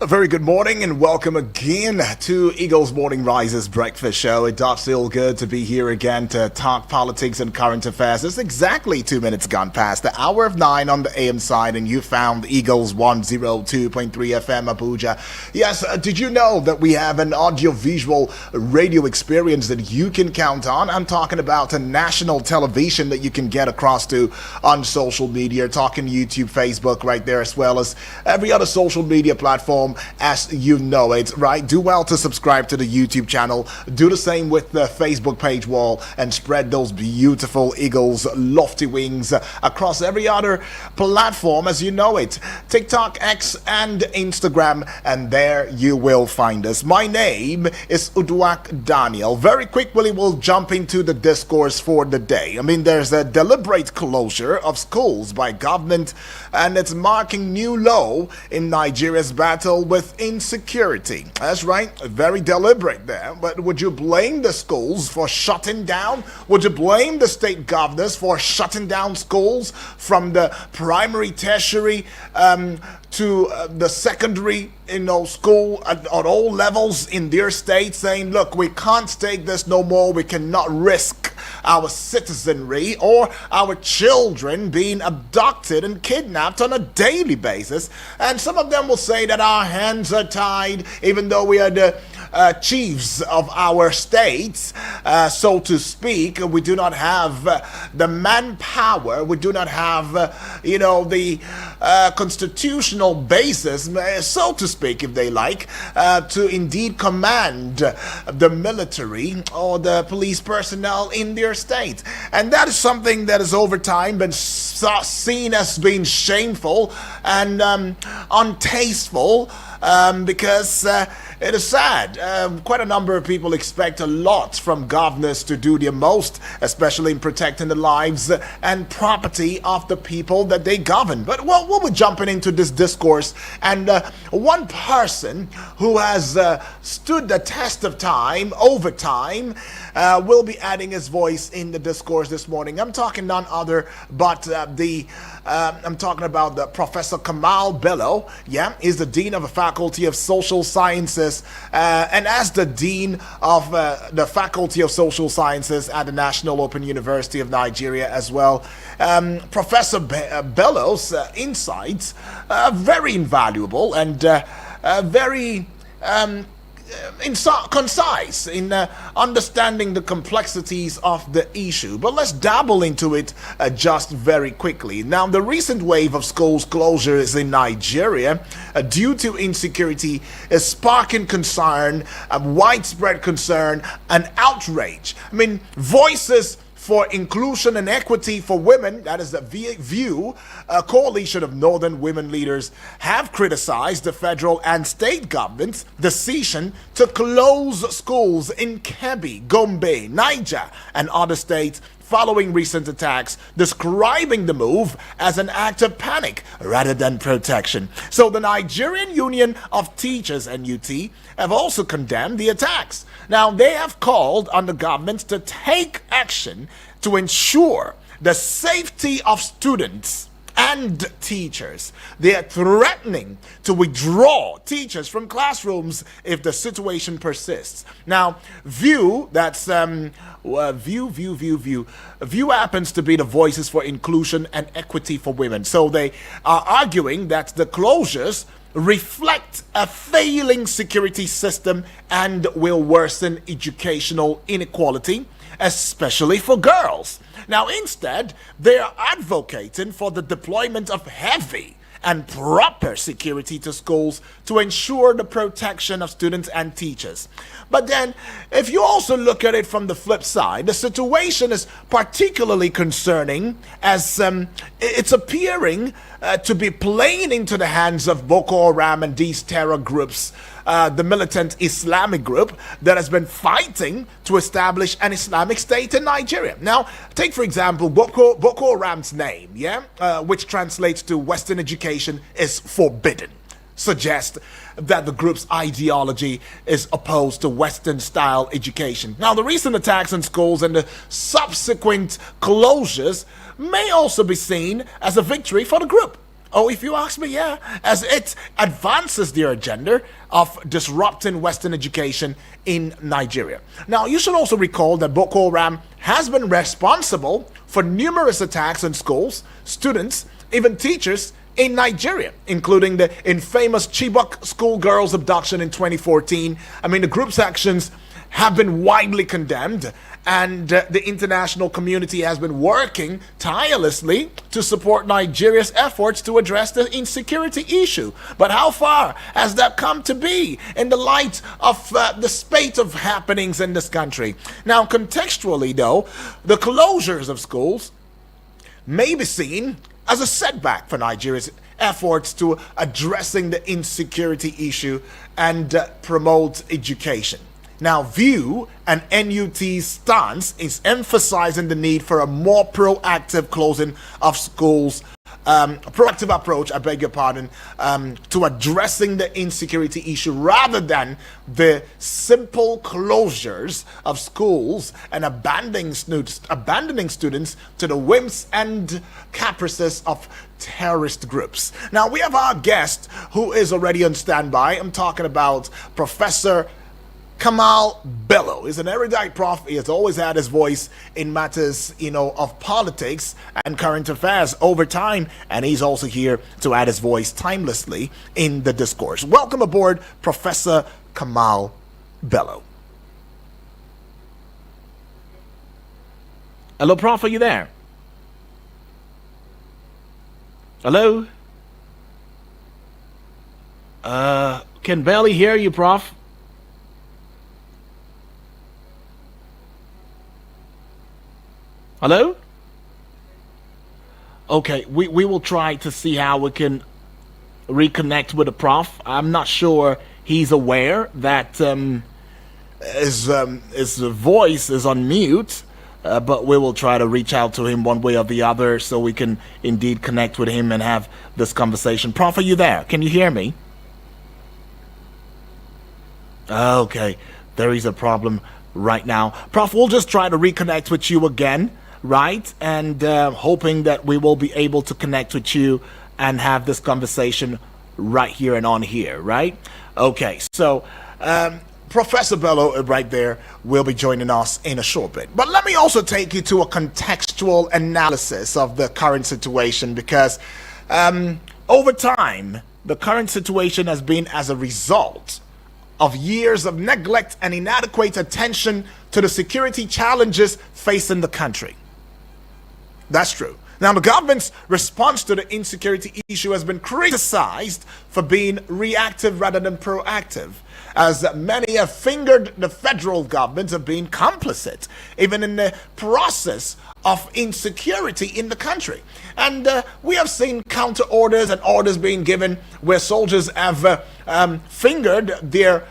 A very good morning and welcome again to Eagles Morning Rises Breakfast Show. It does feel good to be here again to talk politics and current affairs. It's exactly 2 minutes gone past the hour of 9 on the AM side, and you found Eagles 102.3 FM Abuja. Yes, did you know that we have an audio-visual radio experience that you can count on? I'm talking about a national television that you can get across to on social media, talking YouTube, Facebook right there, as well as every other social media platform as you know it, right? Do well to subscribe to the YouTube channel. Do the same with the Facebook page wall and spread those beautiful Eagles lofty wings across every other platform as you know it. TikTok, X, and Instagram, and there you will find us. My name is Uduak Daniel. Very quickly, we'll jump into the discourse for the day. I mean, there's a deliberate closure of schools by government, and it's marking new low in Nigeria's battle with insecurity. That's right, very deliberate there. But would you blame the schools for shutting down? Would you blame the state governors for shutting down schools from the primary, tertiary, to the secondary, school at all levels in their state, saying, look, we can't take this no more. We cannot risk our citizenry or our children being abducted and kidnapped on a daily basis. And some of them will say that our hands are tied, even though we are the chiefs of our states, so to speak. We do not have the manpower. We do not have, the constitutional basis, so to speak, if they like, to indeed command the military or the police personnel in their state. And that is something that has over time been seen as being shameful and untasteful, because it is sad. Quite a number of people expect a lot from governors to do their most, especially in protecting the lives and property of the people that they govern. But we'll be jumping into this discourse, and one person who has stood the test of time over time will be adding his voice in the discourse this morning. I'm talking none other but I'm talking about the Professor Kamal Bello. Yeah, he's the Dean of the Faculty of Social Sciences, and as the Dean of the Faculty of Social Sciences at the National Open University of Nigeria as well, Professor Bello's insights are very invaluable and very concise in understanding the complexities of the issue. But let's dabble into it just very quickly. Now, the recent wave of schools closures in Nigeria due to insecurity is sparking concern, widespread concern, and outrage. I mean, voices for inclusion and equity for women, that is the VIEW, a coalition of northern women leaders, have criticized the federal and state government's decision to close schools in Kebbi, Gombe, Niger, and other states following recent attacks, describing the move as an act of panic rather than protection. So the Nigerian Union of Teachers, NUT, have also condemned the attacks. Now, they have called on the government to take action to ensure the safety of students and teachers. They are threatening to withdraw teachers from classrooms if the situation persists. Now, VIEW, that's VIEW happens to be the Voices for Inclusion and Equity for Women. So they are arguing that the closures reflect a failing security system and will worsen educational inequality, especially for girls. Now, instead, they are advocating for the deployment of heavy and proper security to schools to ensure the protection of students and teachers. But then, if you also look at it from the flip side, the situation is particularly concerning as it's appearing to be playing into the hands of Boko Haram and these terror groups, the militant Islamic group that has been fighting to establish an Islamic state in Nigeria. Now, take for example Boko Haram's name, which translates to Western education is forbidden, suggests that the group's ideology is opposed to Western-style education. Now, the recent attacks on schools and the subsequent closures may also be seen as a victory for the group. Oh, if you ask me, yeah, as it advances their agenda of disrupting Western education in Nigeria. Now, you should also recall that Boko Haram has been responsible for numerous attacks on schools, students, even teachers in Nigeria, including the infamous Chibok schoolgirls abduction in 2014. I mean, the group's actions have been widely condemned, and the international community has been working tirelessly to support Nigeria's efforts to address the insecurity issue. But how far has that come to be in the light of the spate of happenings in this country? Now, contextually, though, the closures of schools may be seen as a setback for Nigeria's efforts to addressing the insecurity issue and promote education. Now, VIEW and NUT's stance is emphasizing the need for a more proactive closing of schools, proactive approach, I beg your pardon, to addressing the insecurity issue rather than the simple closures of schools and abandoning students to the whims and caprices of terrorist groups. Now, we have our guest who is already on standby. I'm talking about Professor Kamal Bello. He's an erudite prof. He has always had his voice in matters, of politics and current affairs over time, and he's also here to add his voice timelessly in the discourse. Welcome aboard, Professor Kamal Bello. Hello, Prof. Are you there? Hello? Can barely hear you, Prof. Hello? Okay, we will try to see how we can reconnect with the prof. I'm not sure he's aware that his voice is on mute, but we will try to reach out to him one way or the other so we can indeed connect with him and have this conversation. Prof, are you there? Can you hear me? Okay, there is a problem right now. Prof, we'll just try to reconnect with you again. Right, and hoping that we will be able to connect with you and have this conversation right here and on here, right? Okay, so Professor Bello right there will be joining us in a short bit. But let me also take you to a contextual analysis of the current situation, because over time, the current situation has been as a result of years of neglect and inadequate attention to the security challenges facing the country. That's true. Now, the government's response to the insecurity issue has been criticized for being reactive rather than proactive, as many have fingered the federal government of being complicit, even in the process of insecurity in the country. And we have seen counter orders and orders being given where soldiers have fingered their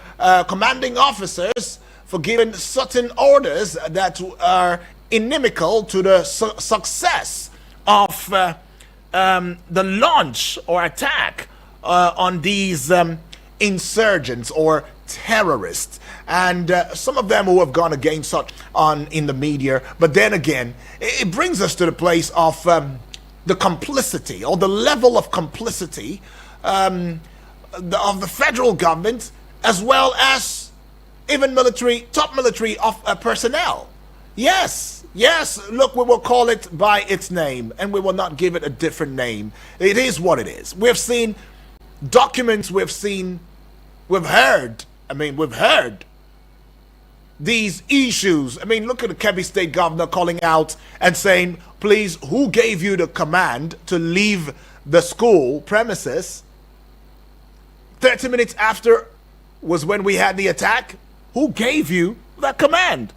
commanding officers for giving certain orders that are inimical to the success of the launch or attack on these insurgents or terrorists, and some of them who have gone against such in the media. But then again, it brings us to the place of the complicity, or the level of complicity of the federal government, as well as even top military personnel. Yes, look, we will call it by its name, and we will not give it a different name. It is what it is. We've seen documents, we've heard these issues. I mean, look at the Kebbi State governor calling out and saying, please, who gave you the command to leave the school premises? 30 minutes after was when we had the attack. Who gave you that command?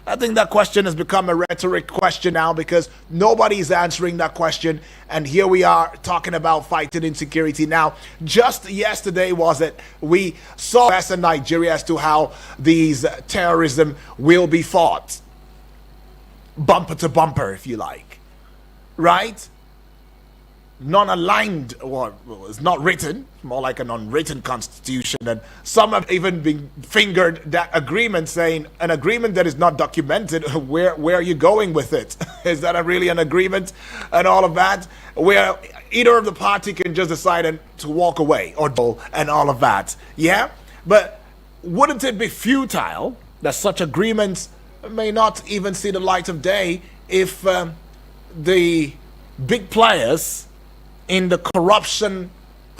I think that question has become a rhetoric question now, because nobody's answering that question. And here we are talking about fighting insecurity. Now, just yesterday was it, we saw us in Nigeria as to how these terrorism will be fought. Bumper to bumper, if you like. Right? non-aligned, or well, it's not written, more like an unwritten constitution. And some have even been fingered that agreement, saying an agreement that is not documented. Where are you going with it? Is that really an agreement and all of that? Where either of the party can just decide to walk away or and all of that. Yeah, but wouldn't it be futile that such agreements may not even see the light of day if the big players in the corruption,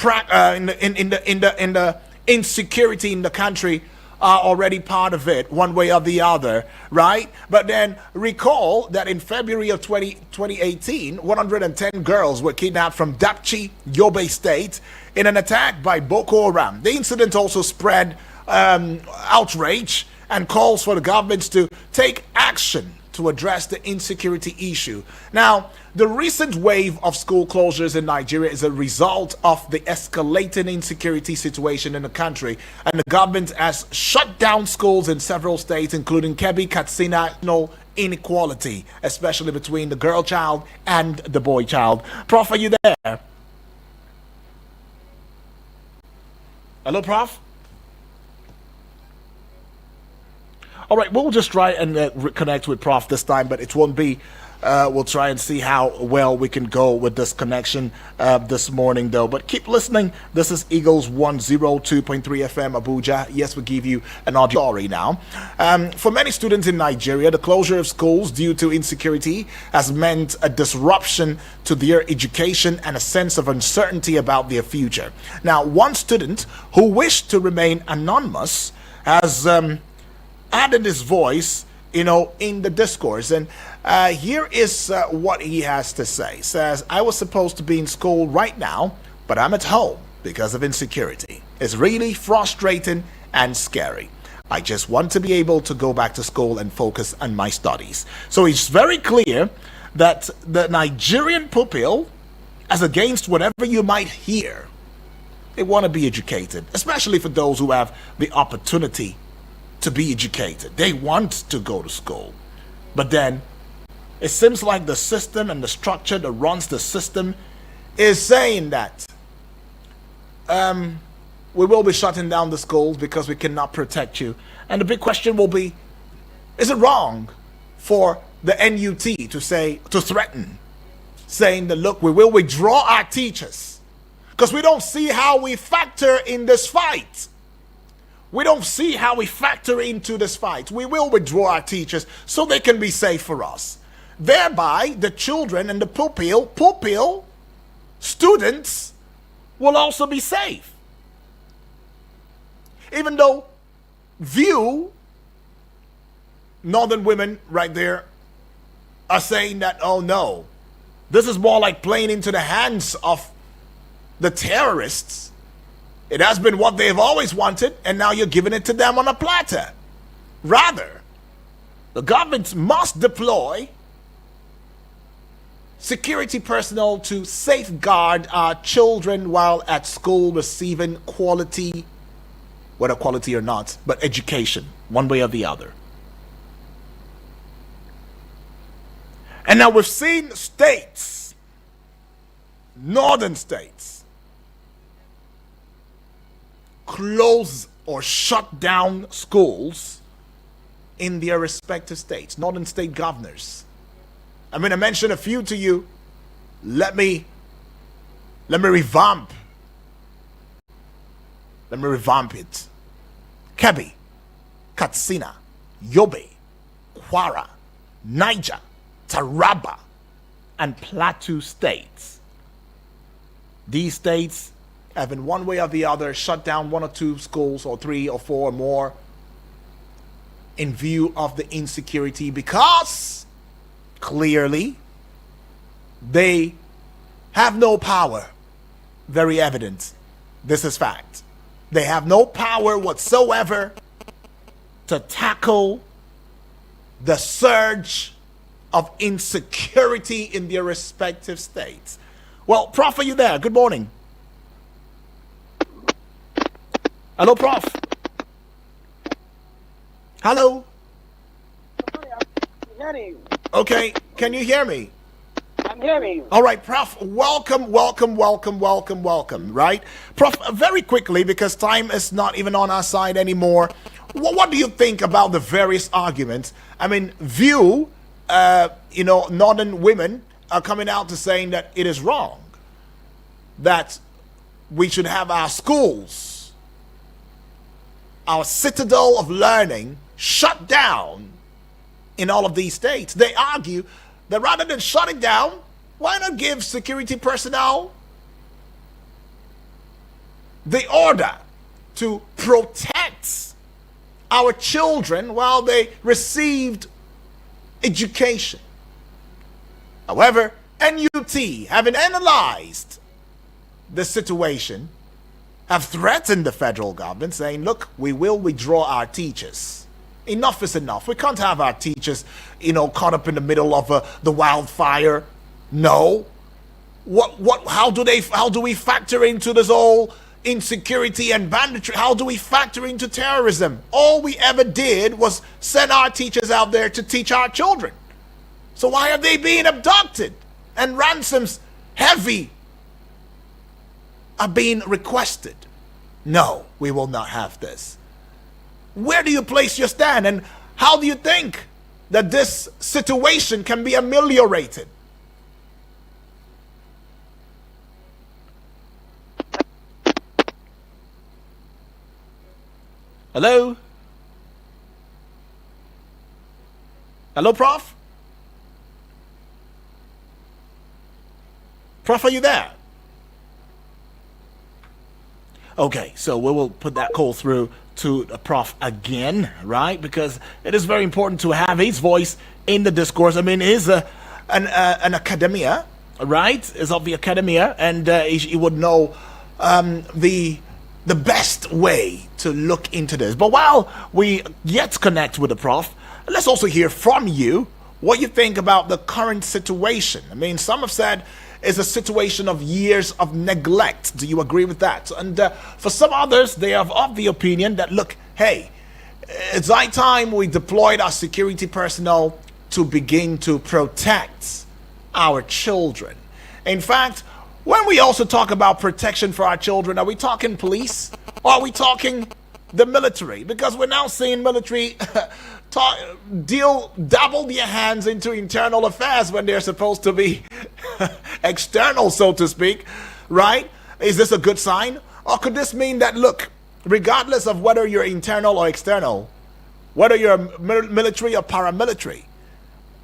in the insecurity in the country are already part of it, one way or the other, right? But then recall that in February of 2018, 110 girls were kidnapped from Dapchi, Yobe State, in an attack by Boko Haram. The incident also spread outrage and calls for the governments to take action to address the insecurity issue. Now, the recent wave of school closures in Nigeria is a result of the escalating insecurity situation in the country, and the government has shut down schools in several states, including Kebbi, Katsina. No inequality, especially between the girl child and the boy child. Prof, are you there? Hello, Prof? All right, we'll just try and connect with Prof this time, but it won't be. We'll try and see how well we can go with this connection this morning, though. But keep listening. This is Eagles 102.3 FM Abuja. Yes, we give you an audio story now. For many students in Nigeria, the closure of schools due to insecurity has meant a disruption to their education and a sense of uncertainty about their future. Now, one student who wished to remain anonymous has added his voice, in the discourse. And here is what he has to say. He says, I was supposed to be in school right now, but I'm at home because of insecurity. It's really frustrating and scary. I just want to be able to go back to school and focus on my studies. So it's very clear that the Nigerian pupil, as against whatever you might hear, they want to be educated, especially for those who have the opportunity to be educated. They want to go to school. But then it seems like the system and the structure that runs the system is saying that we will be shutting down the schools because we cannot protect you. And the big question will be, is it wrong for the NUT to threaten, saying that, look, we will withdraw our teachers because we don't see how we factor in this fight. We don't see how we factor into this fight. We will withdraw our teachers so they can be safe for us. Thereby, the children and the pupil students will also be safe. Even though northern women right there are saying that, oh no, this is more like playing into the hands of the terrorists. It has been what they've always wanted, and now you're giving it to them on a platter. Rather, the government must deploy security personnel to safeguard our children while at school receiving quality, whether quality or not, but education, one way or the other. And now we've seen states, northern states, close or shut down schools in their respective states, northern state governors. I mean, I mentioned a few to you. Let me revamp it. Kebbi, Katsina, Yobe, Kwara, Niger, Taraba, and Plateau states. These states have in one way or the other shut down one or two schools, or three or four or more, in view of the insecurity, because clearly they have no power. Very evident. This is fact. They have no power whatsoever to tackle the surge of insecurity in their respective states. Well, Prof, are you there? Good morning. Hello, Prof. Hello. Hearing. Okay, can you hear me? I I'm hearing you. All right, Prof, welcome, right? Prof, very quickly, because time is not even on our side anymore, what do you think about the various arguments? I mean, northern women are coming out to saying that it is wrong, that we should have our schools, our citadel of learning, shut down in all of these states. They argue that rather than shut it down, why not give security personnel the order to protect our children while they received education? However, NUT, having analyzed the situation, have threatened the federal government, saying, look, we will withdraw our teachers. Enough is enough. We can't have our teachers, caught up in the middle of the wildfire. No. How do we factor into this whole insecurity and banditry? How do we factor into terrorism? All we ever did was send our teachers out there to teach our children. So why are they being abducted? And ransoms heavy are being requested. No, we will not have this. Where do you place your stand, and how do you think that this situation can be ameliorated? Hello? Hello, Prof? Prof, are you there? Okay, so we will put that call through to the Prof again, right? Because it is very important to have his voice in the discourse. I mean, he's an academia, right? Is of the academia, and he would know the best way to look into this. But while we yet connect with the Prof, let's also hear from you what you think about the current situation. I mean, some have said it's a situation of years of neglect. Do you agree with that? And for some others, they are of the opinion that, look, hey, it's high time we deployed our security personnel to begin to protect our children. In fact, when we also talk about protection for our children, are we talking police or are we talking the military? Because we're now seeing military dabble their hands into internal affairs when they're supposed to be external, so to speak, right? Is this a good sign? Or could this mean that, look, regardless of whether you're internal or external, whether you're military or paramilitary,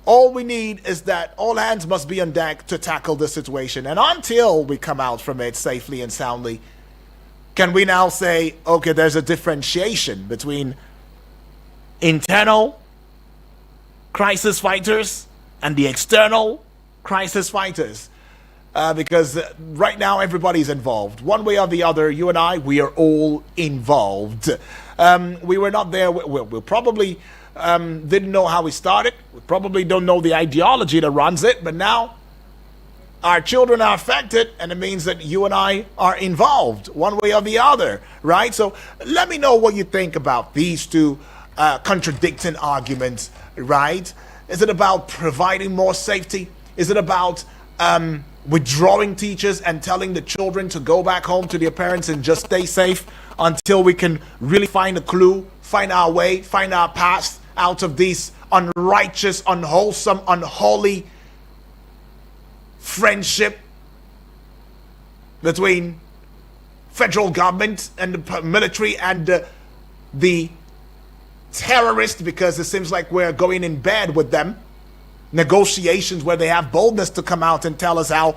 all we need is that all hands must be on deck to tackle this situation. And until we come out from it safely and soundly, can we now say, okay, there's a differentiation between internal crisis fighters and the external crisis fighters? Because right now everybody's involved. One way or the other, you and I, we are all involved. We were not there. We probably didn't know how we started. We probably don't know the ideology that runs it. But now our children are affected, and it means that you and I are involved one way or the other, right? So let me know what you think about these two contradicting arguments, right? Is it about providing more safety? Is it about withdrawing teachers and telling the children to go back home to their parents and just stay safe until we can really find a clue, find our way, find our path out of these unrighteous, unwholesome, unholy friendship between federal government and the military and the terrorists, because it seems like we're going in bed with them. Negotiations where they have boldness to come out and tell us how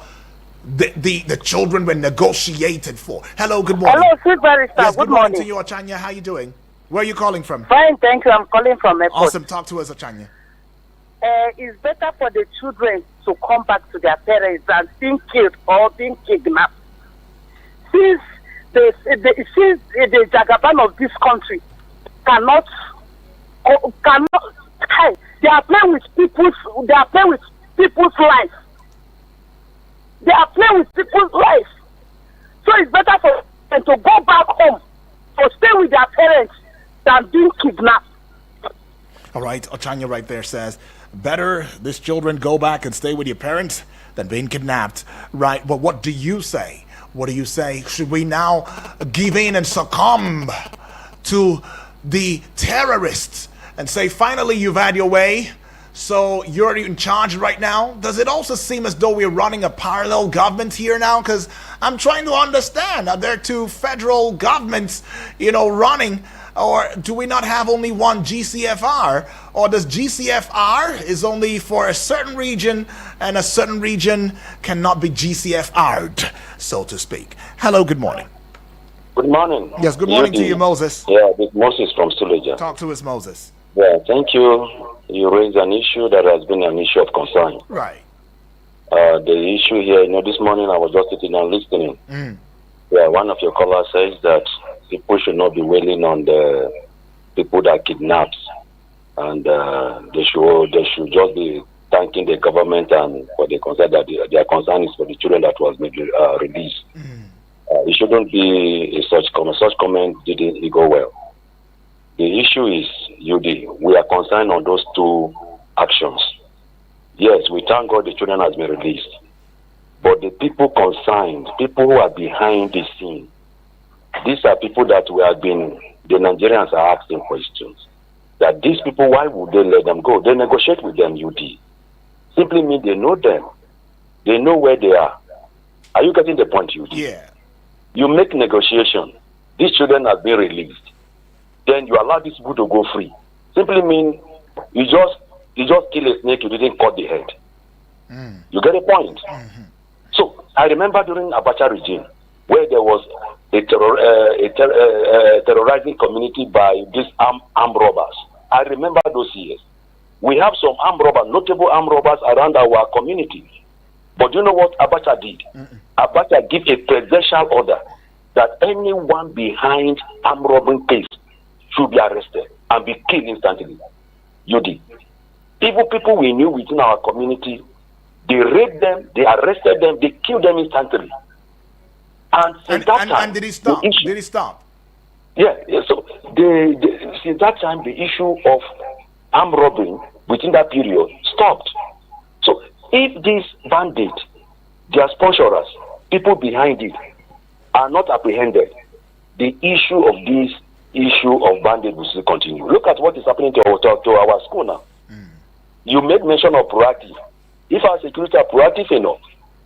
the children were negotiated for. Hello, good morning. Hello, Chief Barrister. Yes, good morning to you, Achanya. How you doing? Where are you calling from? Fine, thank you. I'm calling from airport. Awesome. Talk to us, Achanya. It's better for the children to come back to their parents than being killed or being kidnapped. Since the Jagaban of this country cannot, they are playing with people's life. They are playing with people's life. So it's better for them to go back home or stay with their parents than being kidnapped. All right, Ochanya right there says, better these children go back and stay with your parents than being kidnapped, right? But what do you say? What do you say? Should we now give in and succumb to the terrorists and say, finally, you've had your way, so you're in charge right now? Does it also seem as though we're running a parallel government here now? Because I'm trying to understand, are there two federal governments, running? Or do we not have only one GCFR? Or does GCFR is only for a certain region and a certain region cannot be GCFR'd, so to speak? Hello, good morning. Good morning. Yes, good morning to you, Moses. Yeah, this Moses from Suleja. Talk to us, Moses. Yeah, thank you. You raised an issue that has been an issue of concern. Right. The issue here, this morning I was just sitting and listening. Yeah, one of your callers says that people should not be wailing on the people that kidnaps, and they should just be thanking the government and for the concern that their concern is for the children that was maybe released. It shouldn't be such comment. Such comment didn't go well. The issue is, we are concerned on those two actions. Yes, we thank God the children has been released. But the people concerned, people who are behind the scene, these are people that the Nigerians are asking questions. That these people, why would they let them go? They negotiate with them, Simply mean they know them. They know where they are. Are you getting the point, Yeah. You make negotiation. These children have been released. Then you allow these people to go free. Simply mean you just kill a snake, you didn't cut the head. You get a point? So I remember during Abacha regime, where there was a terrorizing community by these armed robbers. I remember those years. We have some armed robbers, notable armed robbers around our community. But do you know what Abacha did? Abacha gave a presidential order that anyone behind armed robbing case should be arrested and be killed instantly. Even people we knew within our community, they raped them, they arrested them, they killed them instantly. And since that time, did he stop? Did he stop? Yeah. So since that time, the issue of armed robbery within that period stopped. So if these bandits, their sponsors, people behind it, are not apprehended, the issue of bandits will still continue. Look at what is happening to our school now. You made mention of proactive. If our security are proactive enough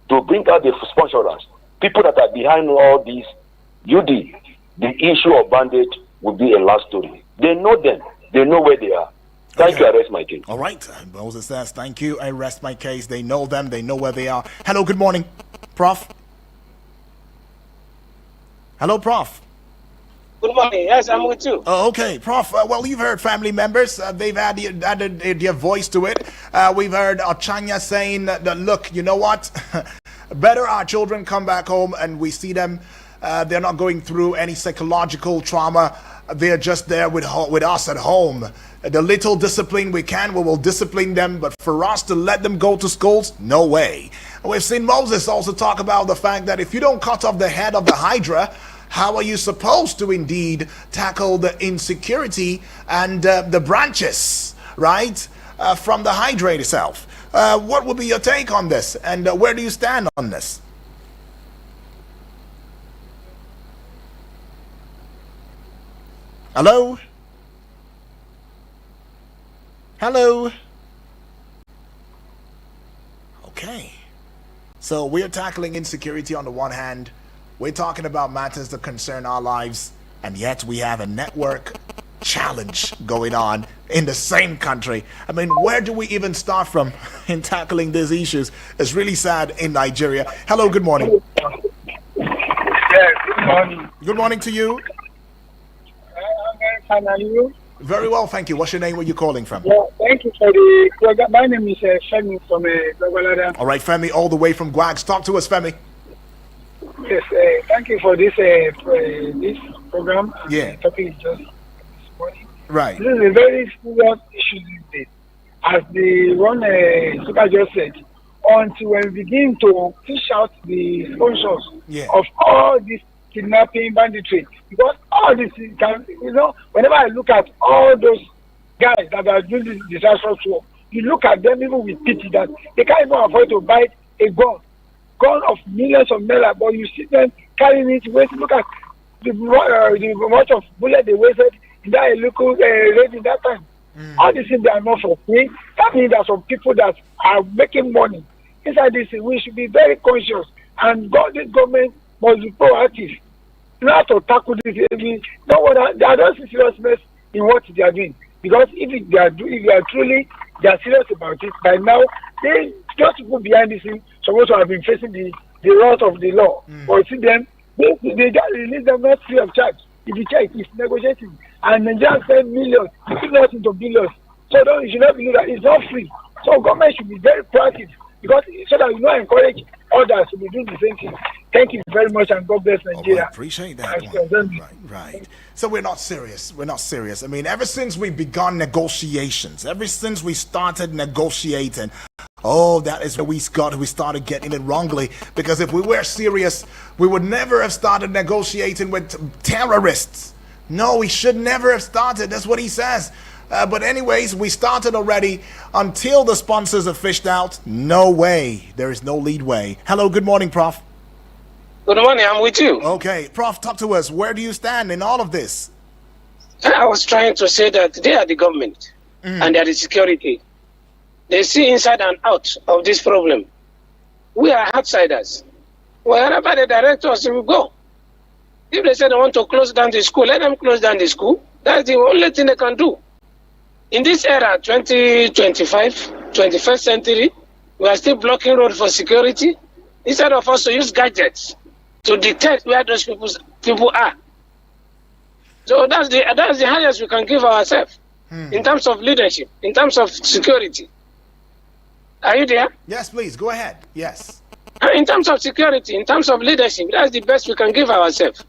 to bring out the sponsors, people that are behind all this, the issue of bandits will be a last story. They know them. They know where they are. Thank you. I rest my case. All right. Moses says, thank you. I rest my case. They know them. They know where they are. Hello. Good morning, Prof. Hello, Prof. Good morning. Yes, I'm with you. Oh, okay, Prof. Well, you've heard family members. They've added their voice to it. We've heard Ochanya saying that, look, you know what? Better our children come back home and we see them. They're not going through any psychological trauma. They're just there with us at home. The little discipline we can, we will discipline them. But for us to let them go to schools, no way. We've seen Moses also talk about the fact that if you don't cut off the head of the Hydra, how are you supposed to indeed tackle the insecurity and the branches, right, from the Hydra itself? What would be your take on this, and where do you stand on this? Hello? Hello? Okay. So we're tackling insecurity on the one hand. We're talking about matters that concern our lives, and yet we have a network challenge going on in the same country. I mean, where do we even start from in tackling these issues? It's really sad in Nigeria. Hello, good morning. Yes, good morning. Good morning to you. I'm very fine, and you? Very well, thank you. What's your name? Where are you calling from? Well, thank you for the program. My name is Femi from Gwagwalada. All right, Femi, all the way from Gwags. Talk to us, Femi. Yes, thank you for this program. Yeah. The topic is just this morning. Right. This is a very serious issue these days. As the one speaker just said, until we begin to fish out the sponsors of all this kidnapping, banditry, because all this can, whenever I look at all those guys that are doing this disastrous work, you look at them even with pity that they can't even afford to buy a gun of millions of naira, but you see them carrying it, wasting. Look at the amount of bullet they wasted in that local raid in that time. All these things, they are not for free. That means there are some people that are making money inside this. We should be very conscious, and this government must be proactive. Not to tackle this. No one, they are not seriousness in what they are doing. Because if they are truly serious about it, by now just people behind this thing supposed to have been facing the wrath of the law. But see them, they just release them not free of charge. If you check, it's negotiating, and Nigerians spend millions, if not into billions. So you should not believe that it's not free. So government should be very proactive, because so that you not encourage others to be doing the same thing. Thank you very much, and God bless Nigeria. I appreciate that one. Right. So we're not serious. I mean, ever since we begun negotiations, ever since we started negotiating, that is where we started getting it wrongly. Because if we were serious, we would never have started negotiating with terrorists. No, we should never have started. That's what he says. But anyways, we started already. Until the sponsors are fished out, no way. There is no leadway. Hello, good morning, Prof. Good morning, I'm with you. Okay, Prof, talk to us. Where do you stand in all of this? I was trying to say that they are the government and they are the security. They see inside and out of this problem. We are outsiders. Wherever the directors will go. If they say they want to close down the school, let them close down the school. That's the only thing they can do. In this era, 2025, 21st century, we are still blocking road for security. Instead of us to use gadgets to detect where those people are. So that's the highest we can give ourselves in terms of leadership, in terms of security. Are you there? Yes, please, go ahead. Yes. In terms of security, in terms of leadership, that's the best we can give ourselves.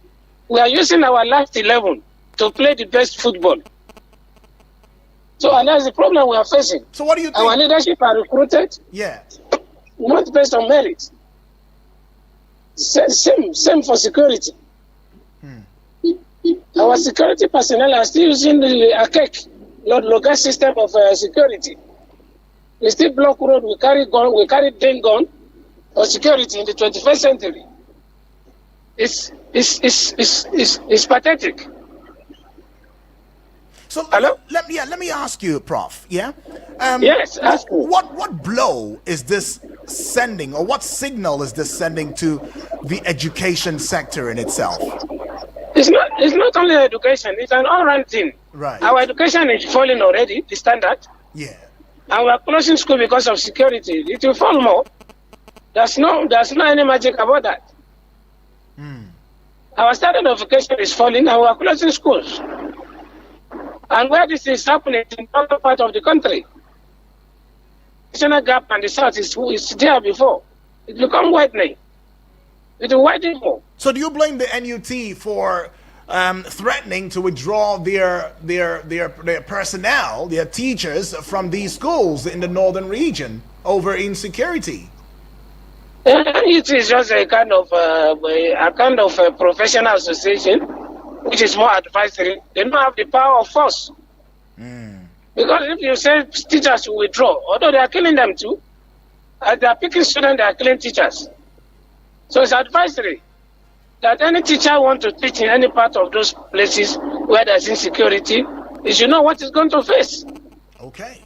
We are using our last 11 to play the best football. So, and that's the problem we are facing. So what do you think? Our leadership are recruited, not based on merit. Same for security. Our security personnel are still using the archaic local system of security. We still block road, we carry gun for security in the 21st century. It's pathetic. So hello? Let me ask you, Prof. Yeah. Yes. Ask me. What blow is this sending, or what signal is this sending to the education sector in itself? It's not only education; it's an all-round thing. Right. Our education is falling already. The standard. Yeah. And we are closing school because of security. It will fall more. There's no any magic about that. Our standard of education is falling, and we are closing schools. And where this is happening in other part of the country, national gap and the south is there before. It become widening. It will widen more. So do you blame the NUT for threatening to withdraw their personnel, their teachers, from these schools in the northern region over insecurity? It is just a kind of a professional association, which is more advisory. They don't have the power of force. Because if you say teachers will withdraw, although they are killing them too, they are picking students, they are killing teachers. So it's advisory that any teacher want to teach in any part of those places where there's insecurity, you should know what is going to face. Okay.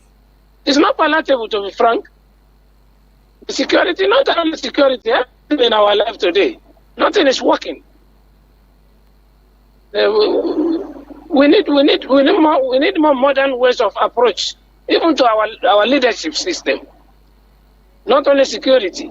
It's not palatable, to be frank. Security, not only security, in our life today, nothing is working. We need more modern ways of approach, even to our leadership system. Not only security.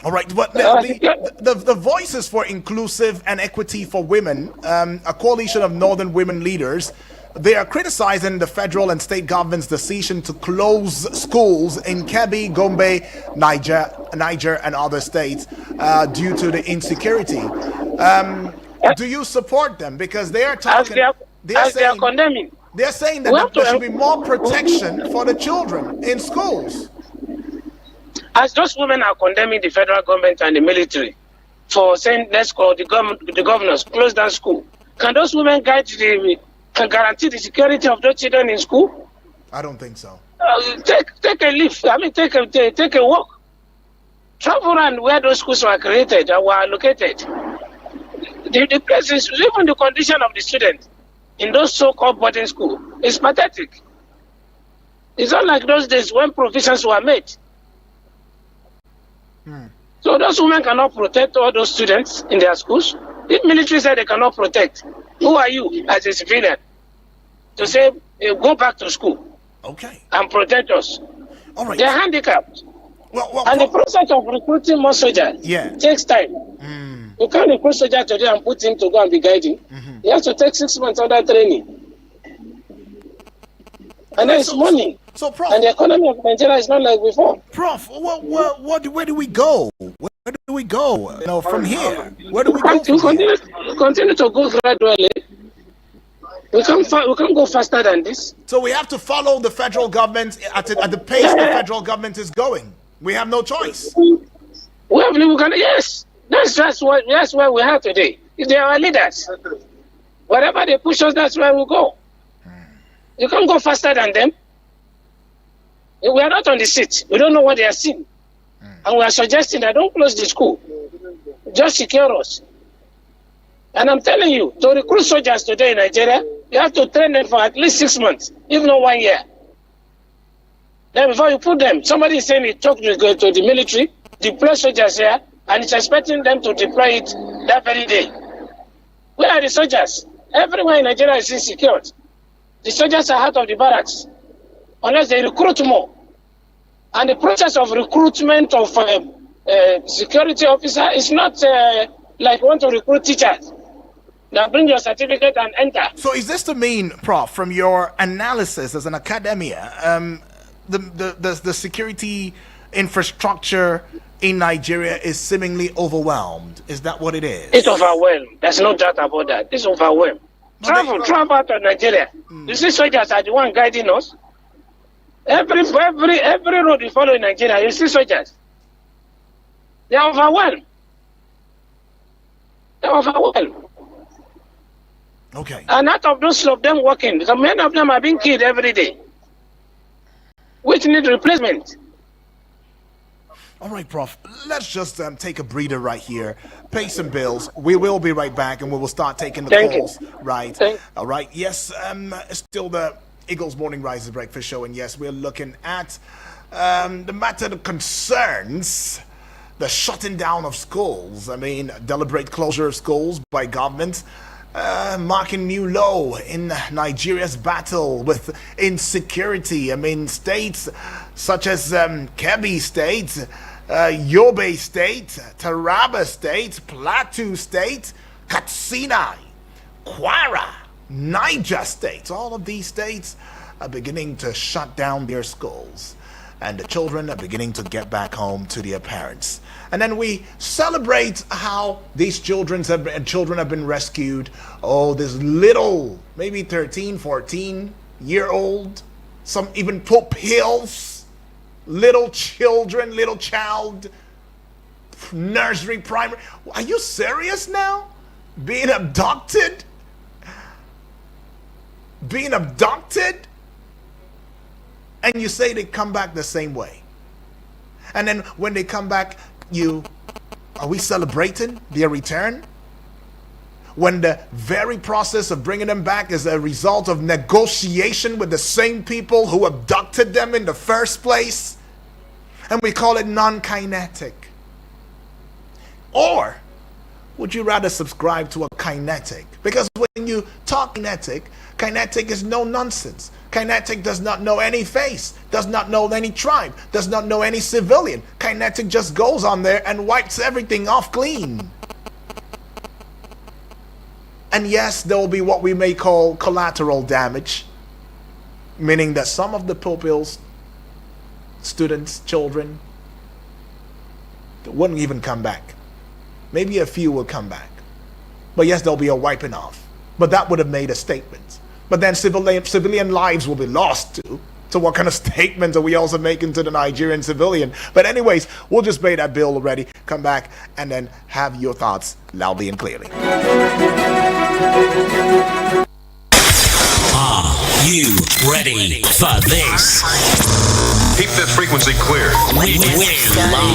All right, but the Voices for Inclusive and Equity for Women, a coalition of northern women leaders, they are criticizing the federal and state government's decision to close schools in Kebbi, Gombe, Niger, and other states due to the insecurity. Do you support them? Because they are talking. They are condemning. They're saying that there should be more protection for the children in schools. As those women are condemning the federal government and the military for saying, let's call the governors, close down school, can those women can guarantee the security of those children in school? I don't think so. Take a leave. I mean, take a walk. Travel around where those schools were created or were located. The places, even the condition of the students in those so-called boarding schools is pathetic. It's not like those days when provisions were made. So those women cannot protect all those students in their schools. If military said they cannot protect, who are you as a civilian to say, go back to school and protect us? All right. They're handicapped. Well, the process of recruiting more soldiers takes time. You can't recruit soldiers today and put him to go and be guiding. He has to take 6 months under training. And there's money. So, Prof, and the economy of Nigeria is not like before. Prof, where do we go? Where do we go? You know, from here, where do we go? We continue to go gradually. We can't go faster than this. So we have to follow the federal government at the pace the federal government is going. We have no choice. Yes, that's where we are today. They are our leaders. Wherever they push us, that's where we go. You can't go faster than them. We are not on the seat. We don't know what they are seeing. And we are suggesting that don't close the school. Just secure us. And I'm telling you, to recruit soldiers today in Nigeria, you have to train them for at least 6 months, if not 1 year. Then before you put them, somebody is saying he talked to the military, deploy soldiers here, and it's expecting them to deploy it that very day. Where are the soldiers? Everywhere in Nigeria is insecure. The soldiers are out of the barracks, unless they recruit more. And the process of recruitment of security officer is not like you want to recruit teachers. Now bring your certificate and enter. So is this to mean, Prof, from your analysis as an academia, the security infrastructure in Nigeria is seemingly overwhelmed? Is that what it is? It's overwhelmed. There's no doubt about that. It's overwhelmed. Travel out of Nigeria. You see soldiers are the one guiding us. Every road you follow in Nigeria, you see soldiers. They are overwhelmed. Okay. And out of those of them working, because many of them are being killed every day, which need replacement. All right, Prof. Let's just take a breather right here, pay some bills. We will be right back, and we will start taking the calls. Right. All right. Yes. Still the Eagles Morning Rises Breakfast Show, and yes, we're looking at the matter that concerns the shutting down of schools. I mean, deliberate closure of schools by government, marking new low in Nigeria's battle with insecurity. I mean, states such as Kebbi State, Yobe State, Taraba State, Plateau State, Katsina, Kwara, Niger State. All of these states are beginning to shut down their schools, and the children are beginning to get back home to their parents. And then we celebrate how these children have been rescued. Oh, this little, maybe 13, 14-year-old, some even pupils, little children, little child, nursery, primary. Are you serious now? Being abducted? And you say they come back the same way. And then when they come back, are we celebrating their return? When the very process of bringing them back is a result of negotiation with the same people who abducted them in the first place? And we call it non-kinetic. Or would you rather subscribe to a kinetic? Because when you talk kinetic is no nonsense. Kinetic does not know any face, does not know any tribe, does not know any civilian. Kinetic just goes on there and wipes everything off clean. And yes, there will be what we may call collateral damage, meaning that some of the pupils, students, children, wouldn't even come back. Maybe a few will come back. But yes, there'll be a wiping off. But that would have made a statement. But then civilian lives will be lost too. So what kind of statement are we also making to the Nigerian civilian? But anyways, we'll just pay that bill already. Come back and then have your thoughts loudly and clearly. Are you ready for this? Keep that frequency clear. We're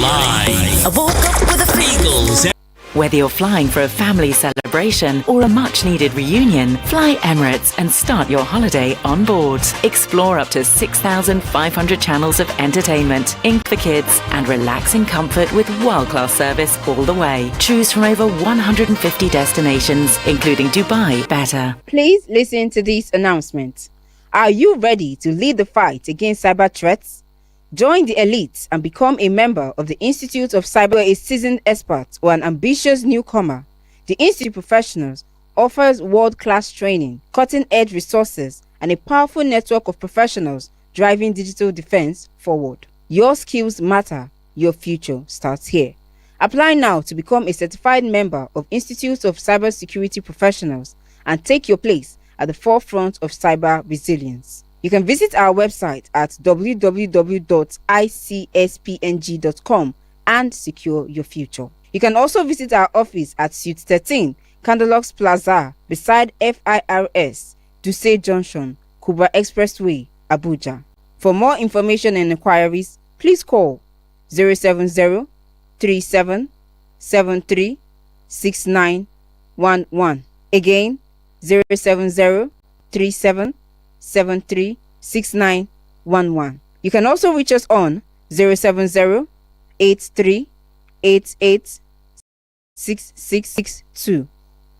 live. I woke up with the Eagles. Whether you're flying for a family celebration or a much-needed reunion, fly Emirates and start your holiday on board. Explore up to 6,500 channels of entertainment, ink for kids, and relaxing comfort with world-class service all the way. Choose from over 150 destinations, including Dubai. Better. Please listen to this announcement. Are you ready to lead the fight against cyber threats? Join the elites and become a member of the Institute of Cyber, a seasoned expert or an ambitious newcomer. The Institute Professionals offers world-class training, cutting-edge resources, and a powerful network of professionals driving digital defense forward. Your skills matter. Your future starts here. Apply now to become a certified member of Institute of Cybersecurity Professionals and take your place at the forefront of cyber resilience. You can visit our website at www.icspng.com and secure your future. You can also visit our office at Suite 13, Candlelocks Plaza, beside FIRS, Duse Junction, Kuba Expressway, Abuja. For more information and inquiries, please call 070-3773-6911. Again, 070-3773-6911. You can also reach us on 070-8388-6662.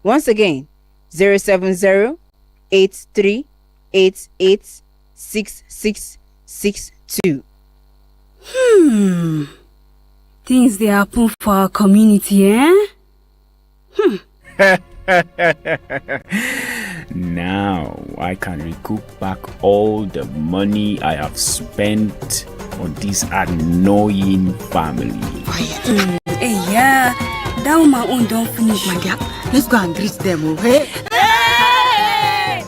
Once again, 070-8388-6662. Things they happen for our community, eh? Now I can recoup back all the money I have spent on this annoying family. Hey, yeah, that woman own don't finish. My dear, let's go and greet them, okay? Hey!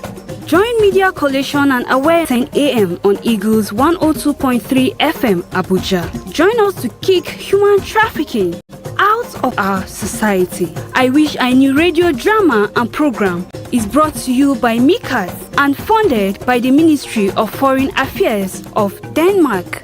Join Media Coalition and Aware 10 a.m. on Eagles 102.3 FM Abuja. Join us to kick human trafficking out of our society. I Wish I Knew radio drama and program is brought to you by Mikas and funded by the Ministry of Foreign Affairs of Denmark.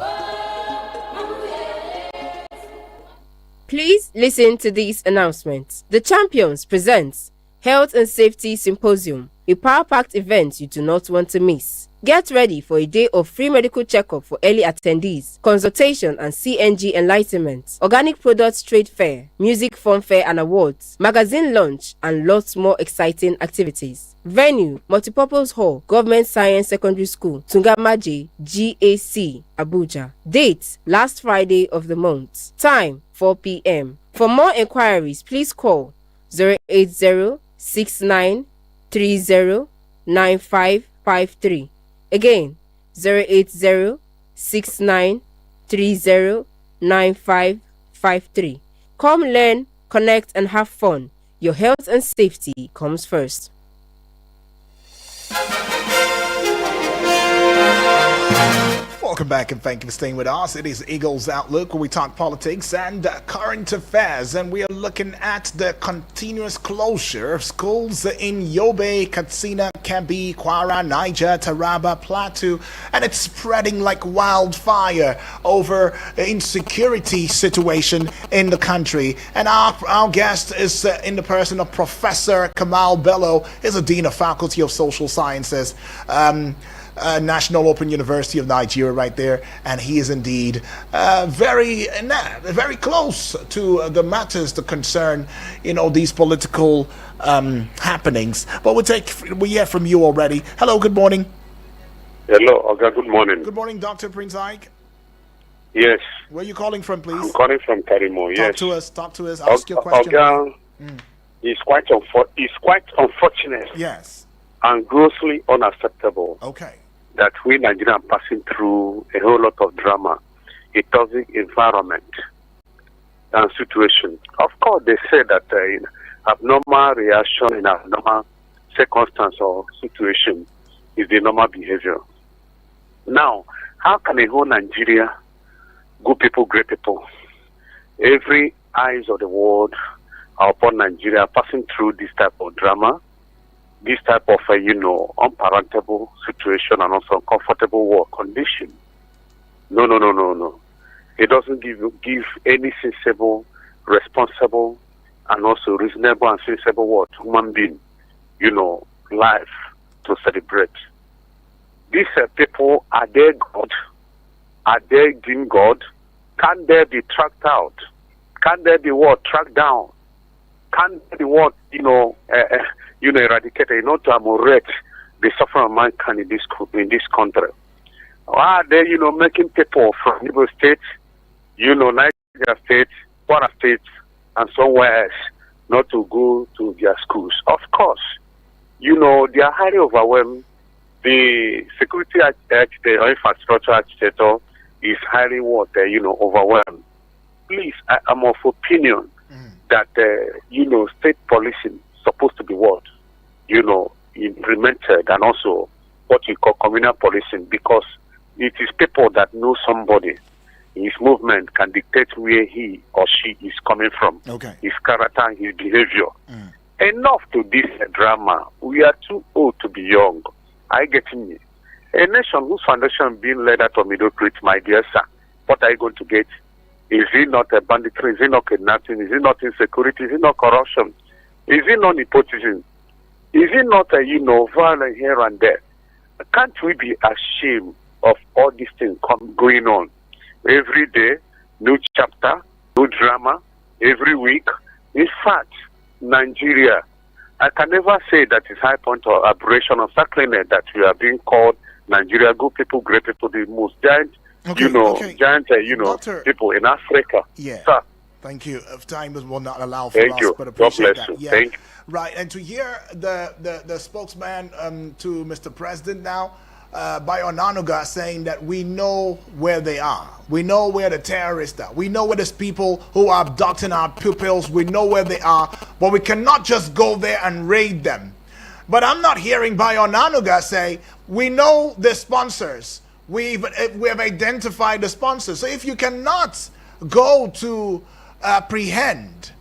Please listen to these announcements. The Champions presents Health and Safety Symposium, a power-packed event you do not want to miss. Get ready for a day of free medical checkup for early attendees, consultation and CNG enlightenment, organic products trade fair, music fun fair and awards, magazine launch, and lots more exciting activities. Venue, Multipurpose Hall, Government Science Secondary School, Tungamaje, GAC, Abuja. Date, last Friday of the month. Time, 4 p.m. For more inquiries, please call 080-6930-9553. Again, 080-6930-9553. Come learn, connect, and have fun. Your health and safety comes first. Welcome back and thank you for staying with us. It is Eagles Outlook, where we talk politics and current affairs, and we are looking at the continuous closure of schools in Yobe, Katsina, Kebbi, Kwara, Niger, Taraba, Plateau, and it's spreading like wildfire over the insecurity situation in the country. And our guest is in the person of Professor Kamal Bello. He's a Dean of Faculty of Social Sciences, National Open University of Nigeria right there, and he is indeed very close to the matters that concern, these political happenings. But we hear from you already. Hello, good morning. Hello, Oga, good morning. Good morning, Dr. Prince Ike. Yes. Where are you calling from, please? I'm calling from Karimo, yes. Talk to us, ask your question. Oga, it's quite unfortunate. Yes. And grossly unacceptable. Okay. That we Nigerians are passing through a whole lot of drama, a toxic environment and situation. Of course, they say that in abnormal reaction in abnormal circumstance or situation is the normal behavior. Now, how can a whole Nigeria, good people, great people, every eyes of the world are upon Nigeria passing through this type of drama, this type of, unparentable situation and also uncomfortable work condition? No, no, no, no, no. It doesn't give any sensible, responsible, and also reasonable and sensible human being, life to celebrate. These people, are they God? Are they deemed God? Can they be tracked out? Can they be tracked down? Can they be eradicated, to ameliorate the suffering of mankind in this country? Why are they, making people from Igbo State, Niger State, Kwara State, and somewhere else not to go to their schools? Of course, they are highly overwhelmed. The security architect or infrastructure architect is highly overwhelmed. Please, I am of opinion that state policing supposed to be implemented, and also what we call communal policing, because it is people that know somebody. His movement can dictate where he or she is coming from, his character and his behavior. Enough to this drama. We are too old to be young. I get me. A nation whose foundation being led out of mediocrity, my dear sir, what are you going to get? Is it not a banditry? Is it not kidnapping? Is it not insecurity? Is it not corruption? Is it not nepotism? Is it not violence here and there? Can't we be ashamed of all these things going on? Every day, new chapter, new drama, every week. In fact, Nigeria, I can never say that it's high point or aberration or sacrilege that we are being called Nigeria, good people, great people, the most giant, Doctor, people in Africa. Yeah. Sir. Thank you. If time will not allow for Thank us, you. but appreciate God bless that. you. Yeah. Thank you. Right, and to hear the spokesman to Mr. President now, by Onanuga, saying that we know where they are. We know where the terrorists are. We know where there's people who are abducting our pupils. We know where they are, but we cannot just go there and raid them. But I'm not hearing by Onanuga say, we know the sponsors. We have identified the sponsors. So if you cannot go to apprehend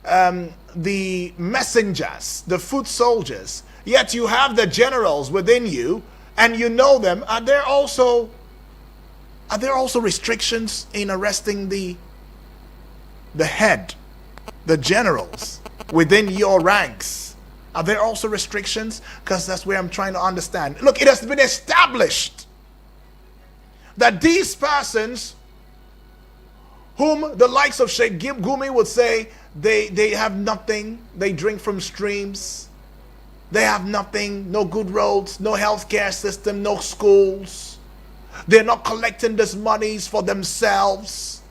the messengers, the foot soldiers, yet you have the generals within you, and you know them, are there also restrictions in arresting the head, the generals within your ranks? Are there also restrictions? Because that's where I'm trying to understand. Look, it has been established that these persons, whom the likes of Sheikh Gumi would say they have nothing, they drink from streams, they have nothing, no good roads, no healthcare system, no schools. They're not collecting these monies for themselves.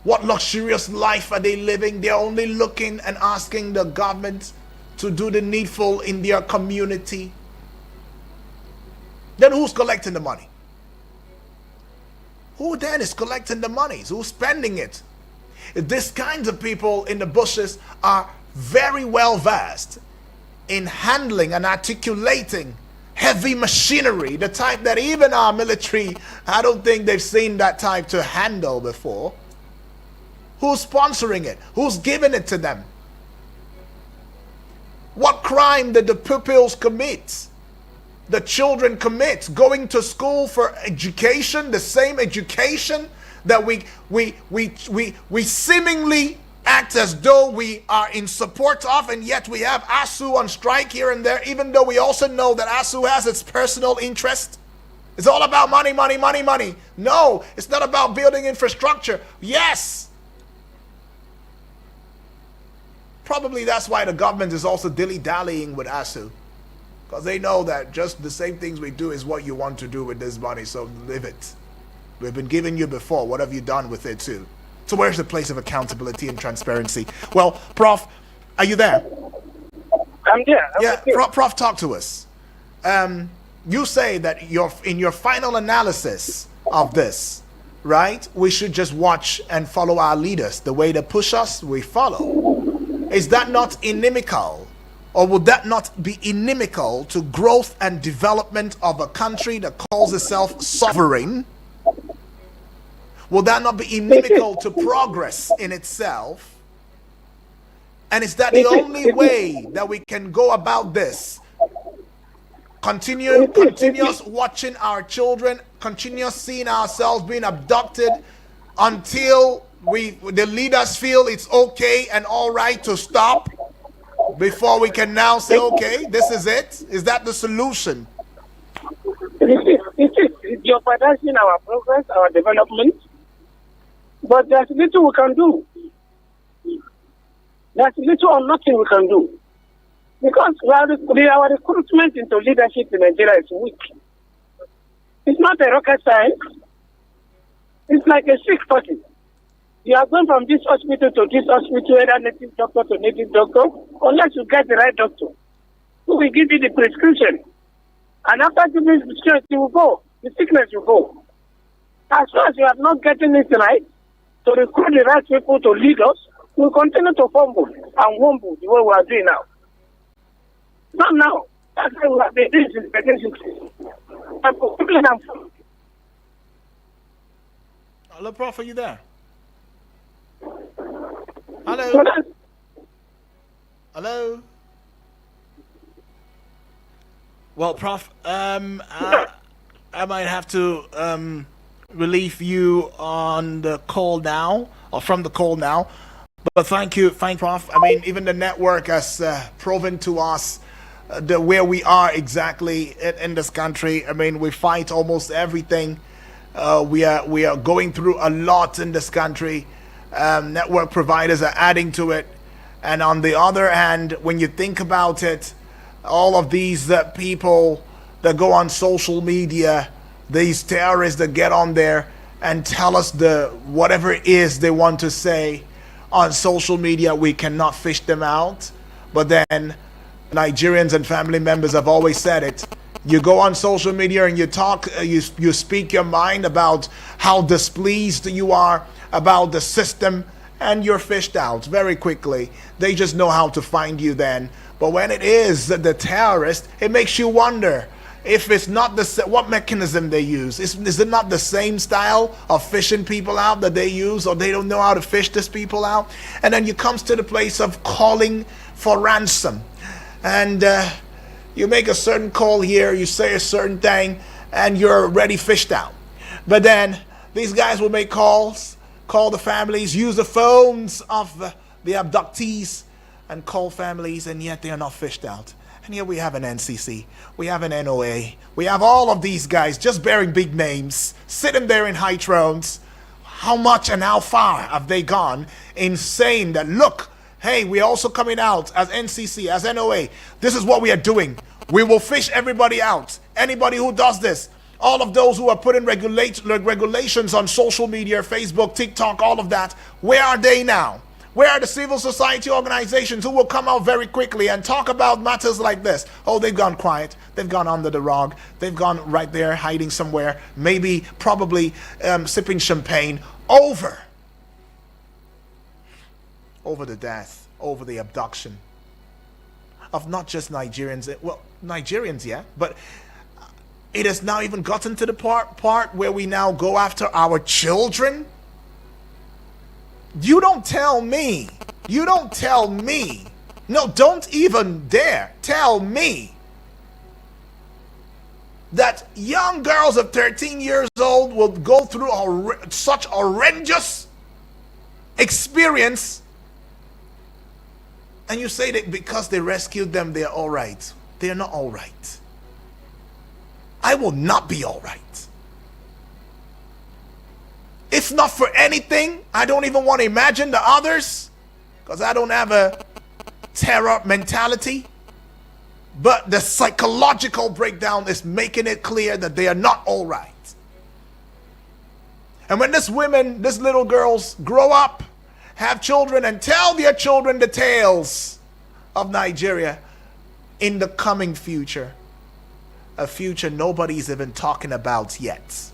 What luxurious life are they living? They're only looking and asking the government to do the needful in their community. Then who's collecting the money? Who then is collecting the money? Who's spending it? These kinds of people in the bushes are very well versed in handling and articulating heavy machinery, the type that even our military, I don't think they've seen that type to handle before. Who's sponsoring it? Who's giving it to them? What crime did the pupils commit? The children commit? Going to school for education, the same education that we seemingly act as though we are in support of, and yet we have ASU on strike here and there, even though we also know that ASU has its personal interest. It's all about money, money, money, money. No, it's not about building infrastructure. Yes. Probably that's why the government is also dilly-dallying with ASU, because they know that just the same things we do is what you want to do with this money, so live it. We've been giving you before. What have you done with it too? So where's the place of accountability and transparency? Well, Prof, are you there? I'm there. Prof, talk to us. You say that in your final analysis of this, right, we should just watch and follow our leaders. The way they push us, we follow. Is that not inimical? Or would that not be inimical to growth and development of a country that calls itself sovereign? Will that not be inimical to progress in itself? And is that the only way that we can go about this? continuous watching our children, continuous seeing ourselves being abducted until the leaders feel it's okay and all right to stop before we can now say, okay, this is it? Is that the solution? It's jeopardizing our progress, our development. But there's little we can do. There's little or nothing we can do. Because our recruitment into leadership in Nigeria is weak. It's not a rocket science. It's like a sick person. You are going from this hospital to this hospital, either native doctor to native doctor, unless you get the right doctor who will give you the prescription. And after giving the prescription, you will go. The sickness will go. As long as you are not getting it right, to recruit the right people to lead us, we will continue to fumble and wumble the way we are doing now. Not now. That's why we have been doing since 1960. Hello, Prof, are you there? Hello? Hello? Well, Prof, I might have to relieve you on the call now, or from the call now. But thank you, Prof. I mean, even the network has proven to us where we are exactly in this country. I mean, we fight almost everything. We are going through a lot in this country. Network providers are adding to it. And on the other hand, when you think about it, all of these people that go on social media, these terrorists that get on there and tell us whatever it is they want to say on social media, we cannot fish them out. But then Nigerians and family members have always said it. You go on social media and you talk, you speak your mind about how displeased you are about the system, and you're fished out very quickly. They just know how to find you then. But when it is the terrorist, it makes you wonder if it's not what mechanism they use. Is it not the same style of fishing people out that they use, or they don't know how to fish these people out? And then you comes to the place of calling for ransom. And you make a certain call here, you say a certain thing, and you're already fished out. But then these guys will make calls, call the families, use the phones of the abductees, and call families, and yet they are not fished out. And here we have an NCC, we have an NOA, we have all of these guys just bearing big names, sitting there in high thrones. How much and how far have they gone in saying that, look, hey, we're also coming out as NCC, as NOA. This is what we are doing. We will fish everybody out. Anybody who does this, all of those who are putting regulations on social media, Facebook, TikTok, all of that, where are they now? Where are the civil society organizations who will come out very quickly and talk about matters like this? Oh, they've gone quiet. They've gone under the rug. They've gone right there hiding somewhere, maybe, probably sipping champagne over the death, over the abduction of not just Nigerians. Well, Nigerians, yeah, but it has now even gotten to the part where we now go after our children. You don't tell me. No, don't even dare tell me that young girls of 13 years old will go through such horrendous experience, and you say that because they rescued them, they're all right. They're not all right. I will not be all right. If not for anything, I don't even want to imagine the others, because I don't have a terror mentality. But the psychological breakdown is making it clear that they are not all right. And when these little girls grow up, have children, and tell their children the tales of Nigeria in the coming future, a future nobody's even talking about yet.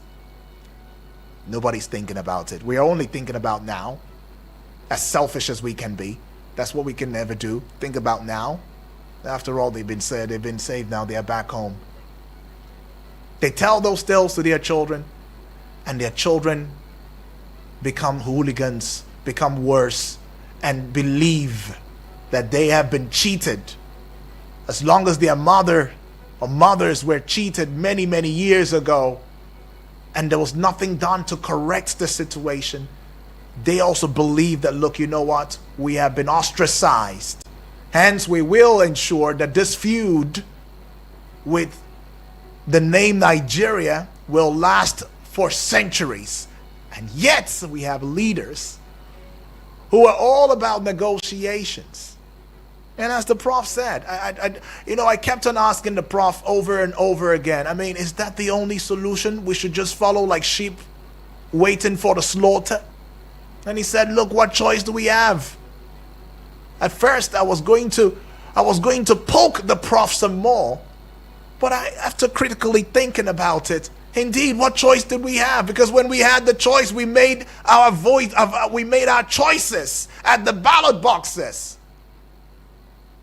Nobody's thinking about it. We're only thinking about now. As selfish as we can be. That's what we can never do. Think about now. After all, they've been saved now. They are back home. They tell those tales to their children, and their children become hooligans, become worse, and believe that they have been cheated. As long as their mother mothers were cheated many, many years ago, and there was nothing done to correct the situation. They also believe that, look, you know what? We have been ostracized. Hence, we will ensure that this feud with the name Nigeria will last for centuries. And yet, we have leaders who are all about negotiations. And as the prof said, I kept on asking the prof over and over again, I mean, is that the only solution? We should just follow like sheep waiting for the slaughter? And he said, look, what choice do we have? At first, I was going to poke the prof some more, but after critically thinking about it, indeed, what choice did we have? Because when we had the choice, we made our choices at the ballot boxes.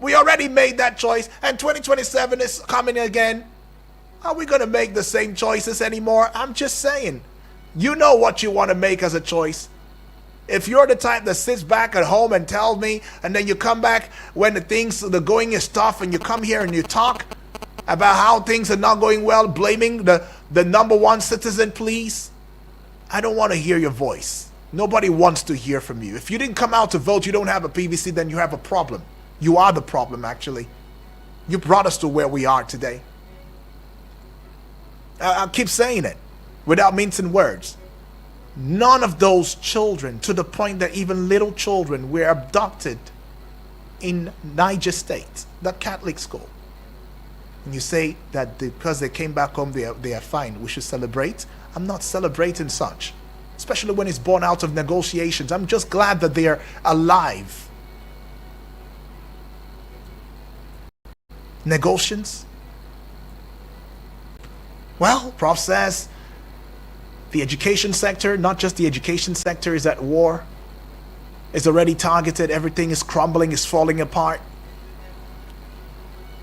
We already made that choice, and 2027 is coming again. Are we going to make the same choices anymore? I'm just saying. You know what you want to make as a choice. If you're the type that sits back at home and tells me, and then you come back when the going is tough, and you come here and you talk about how things are not going well, blaming the number one citizen, please, I don't want to hear your voice. Nobody wants to hear from you. If you didn't come out to vote, you don't have a PVC, then you have a problem. You are the problem, actually. You brought us to where we are today. I'll keep saying it without mincing words. None of those children, to the point that even little children were abducted in Niger State, the Catholic school. And you say that because they came back home, they are fine. We should celebrate. I'm not celebrating such, especially when it's born out of negotiations. I'm just glad that they are alive. Negotiations? Well, Prof says the education sector, not just the education sector, is at war. It's already targeted. Everything is crumbling, is falling apart.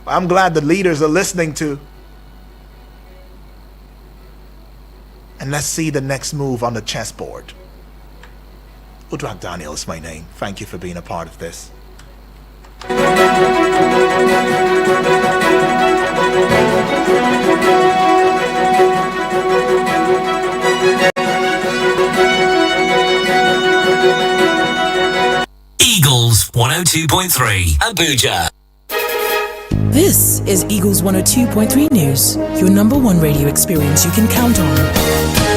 I'm glad the leaders are listening to. And let's see the next move on the chessboard. Udrak Daniel is my name. Thank you for being a part of this. Eagles 102.3 Abuja. This is Eagles 102.3 News, your number one radio experience you can count on.